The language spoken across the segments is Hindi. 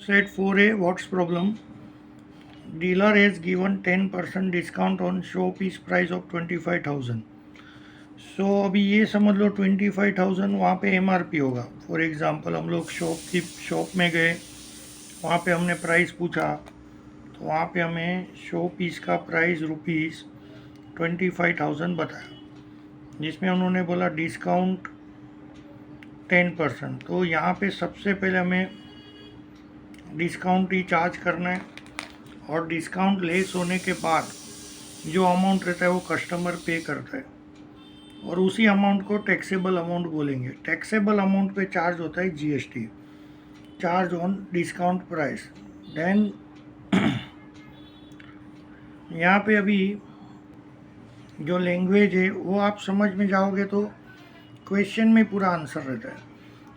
Set 4A, what's problem? Dealer has given 10% discount on showpiece price of 25,000. सो अभी ये समझ लो 25,000 वहाँ पे MRP होगा. फॉर एग्जांपल हम लोग शॉप में गए, वहाँ पे हमने प्राइस पूछा, तो वहाँ पे हमें शो पीस का प्राइस रुपीज़ 25,000 बताया, जिसमें उन्होंने बोला डिस्काउंट 10%. तो यहाँ पे सबसे पहले हमें डिस्काउंट ही चार्ज करना है, और डिस्काउंट लेस होने के बाद जो अमाउंट रहता है वो कस्टमर पे करता है, और उसी अमाउंट को टैक्सेबल अमाउंट बोलेंगे. टैक्सेबल अमाउंट पे चार्ज होता है GST, charge on discount price. Then यहाँ पे अभी जो लैंग्वेज है वो आप समझ में जाओगे तो क्वेश्चन में पूरा आंसर रहता है.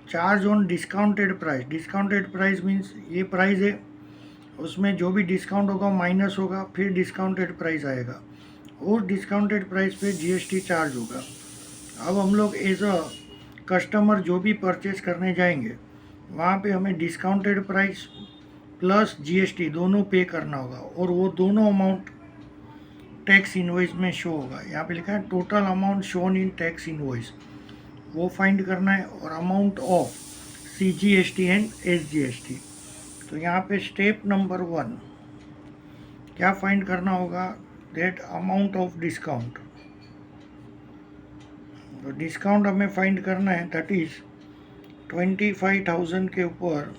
Charge on discounted price. Discounted price means ये प्राइस है, उसमें जो भी डिस्काउंट होगा माइनस होगा, फिर डिस्काउंटेड प्राइस आएगा, और डिस्काउंटेड प्राइस पे GST चार्ज होगा. अब हम लोग एज अ कस्टमर जो भी परचेज करने जाएंगे, वहाँ पे हमें डिस्काउंटेड प्राइस प्लस GST दोनों पे करना होगा, और वो दोनों अमाउंट टैक्स इनवॉइस में शो होगा. यहाँ पे लिखा है total amount shown in tax invoice, वो फाइंड करना है, और amount of CGST and SGST. तो यहाँ पे स्टेप नंबर 1 क्या फाइंड करना होगा, दैट अमाउंट ऑफ डिस्काउंट. तो डिस्काउंट हमें फाइंड करना है, दैट इज 25,000 के ऊपर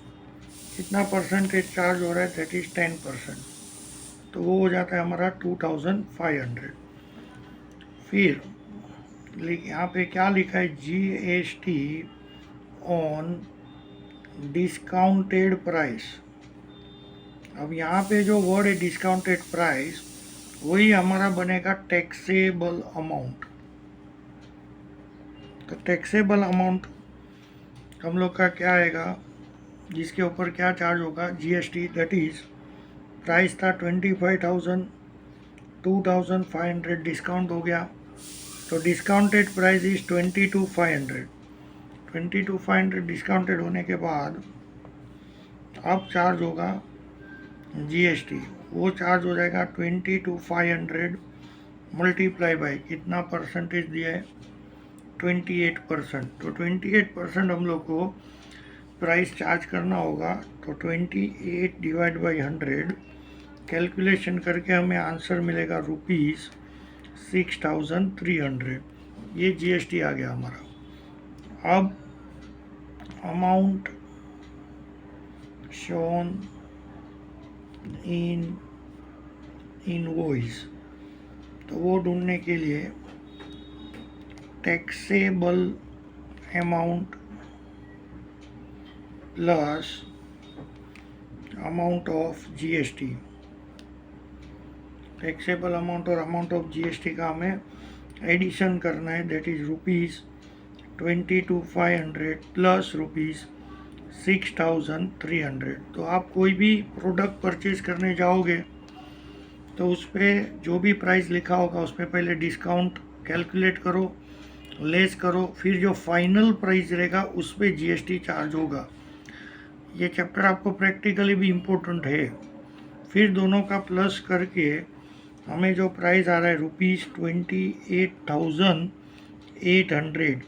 कितना परसेंटेज चार्ज हो रहा है, दैट इज 10%. तो वो हो जाता है हमारा 2,500. फिर यहाँ पे क्या लिखा है, GST ऑन डिस्काउंटेड प्राइस. अब यहाँ पे जो वर्ड है डिस्काउंटेड प्राइस, वही हमारा बनेगा टैक्सेबल अमाउंट. तो टैक्सेबल अमाउंट हम लोग का क्या आएगा, जिसके ऊपर क्या चार्ज होगा, GST. दैट इज प्राइस था 25,000, 2,500 डिस्काउंट हो गया, तो डिस्काउंटेड प्राइस इज 22,500. 22,500 डिस्काउंटेड होने के बाद अब चार्ज होगा GST. वो चार्ज हो जाएगा 22,500 मल्टीप्लाई बाय कितना परसेंटेज दिया है, 28%. तो 28% हम लोग को प्राइस चार्ज करना होगा. तो 28 डिवाइड बाई 100 कैलकुलेशन करके हमें आंसर मिलेगा रुपीज़ 6,300. ये GST आ गया हमारा. अब अमाउंट शोन इन इनवॉइस, तो वो ढूंढने के लिए taxable amount plus amount of GST. Taxable amount और अमाउंट ऑफ GST का हमें एडिशन करना है, that is rupees 22,500 plus rupees 6,300. तो आप कोई भी प्रोडक्ट परचेज करने जाओगे तो उस पर जो भी प्राइस लिखा होगा उस पर पहले डिस्काउंट कैलकुलेट करो, लेस करो, फिर जो फाइनल प्राइस रहेगा उस पर GST चार्ज होगा. ये चैप्टर आपको प्रैक्टिकली भी इम्पोर्टेंट है. फिर दोनों का प्लस करके हमें जो प्राइस आ रहा है रुपीज़ 28,800,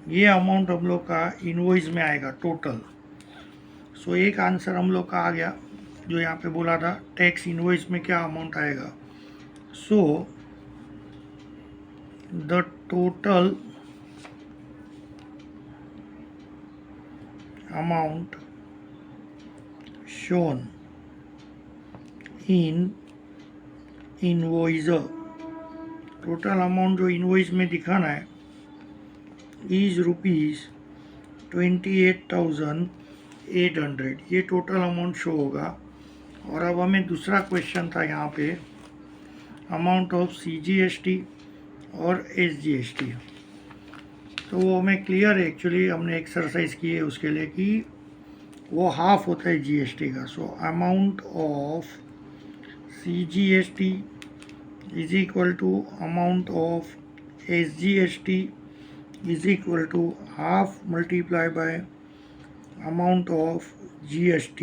ये अमाउंट हम लोग का इनवॉइस में आएगा टोटल. सो एक आंसर हम लोग का आ गया, जो यहाँ पे बोला था टैक्स इनवॉइस में क्या अमाउंट आएगा. So the total amount shown in invoice, total amount जो इनवॉइस में दिखाना है इज रुपीज़ 28,800. ये टोटल अमाउंट शो होगा. और अब हमें दूसरा क्वेश्चन था यहाँ पे अमाउंट ऑफ CGST और SGST. तो वो हमें क्लियर है, एक्चुअली हमने एक्सरसाइज की है उसके लिए कि वो हाफ होता है GST का. So amount of CGST is equal to amount of SGST is equal to half multiply by amount of GST.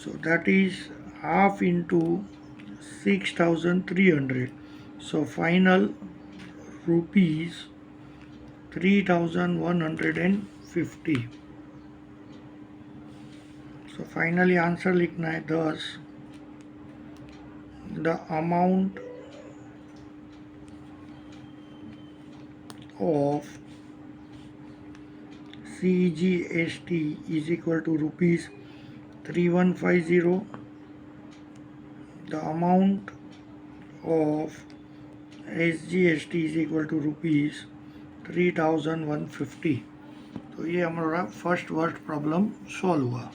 So that is half into 6,300. So final rupees 3,150. So finally answer लिखना है 10. The amount of CGST is equal to rupees 3150. The amount of SGST is equal to rupees 3,150. तो ये हमारा फर्स्ट वर्स्ट प्रॉब्लम सॉल्व हुआ.